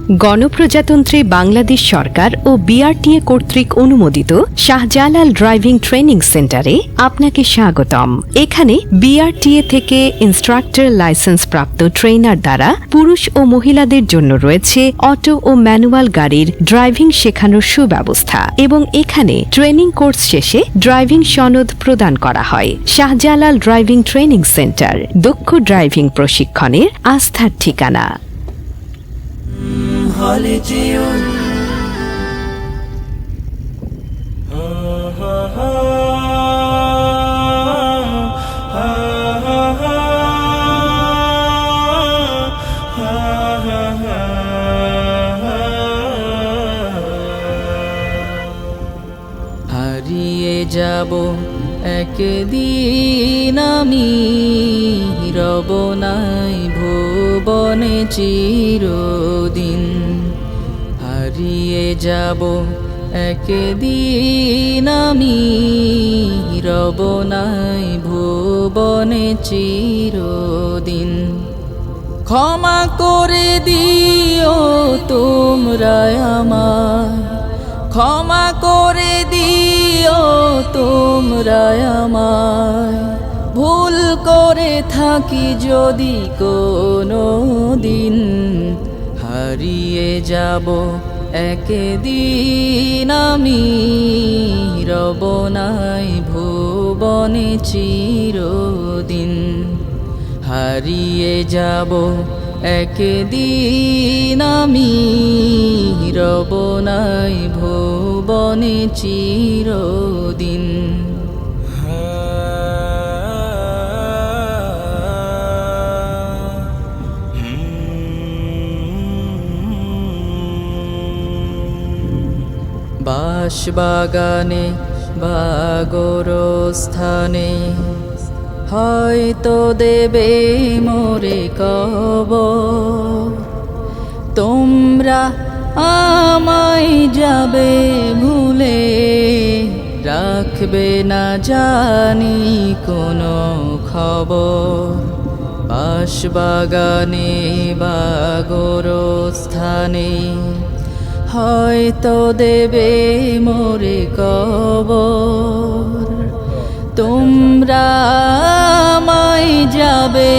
গণপ্রজাতন্ত্রী বাংলাদেশ সরকার ও বিআরটিএ কর্তৃক অনুমোদিত শাহজালাল ড্রাইভিং ট্রেনিং সেন্টারে আপনাকে স্বাগতম। এখানে বিআরটিএ থেকে ইনস্ট্রাক্টর লাইসেন্স প্রাপ্ত ট্রেনার দ্বারা পুরুষ ও মহিলাদের জন্য রয়েছে অটো ও ম্যানুয়াল গাড়ির ড্রাইভিং শেখানোর সুব্যবস্থা এবং এখানে ট্রেনিং কোর্স শেষে ড্রাইভিং সনদ প্রদান করা হয়। শাহজালাল ড্রাইভিং ট্রেনিং সেন্টার দক্ষ ড্রাইভিং প্রশিক্ষণের আস্থার ঠিকানা। হলে যেও হারিয়ে যাব একদিন আমি, রব নাই ভুবনে চিরদিন। হারিয়ে যাব একদিন আমি, রব নাই ভুবনে চিরদিন। ক্ষমা করে দিও তোমরা আমায়, ক্ষমা করে দিও তোমরা আমায়, ভুল করে থাকি যদি কোনো দিন। হারিয়ে যাব একদিন আমি, রব নাই ভুবনে চিরদিন। হারিয়ে যাব একদিন আমি, রব নাই ভুবনে চিরদিন। বাঁশবাগানে বা গোরস্থানে হয়তো দেবে মোরে কবর। তোমরা আমায় যাবে ভুলে, রাখবে না জানি কোনো খবর। বাঁশবাগানে বা গোরস্থানে হয়তো দেবে মোরে কবর। তোমরা আমায় যাবে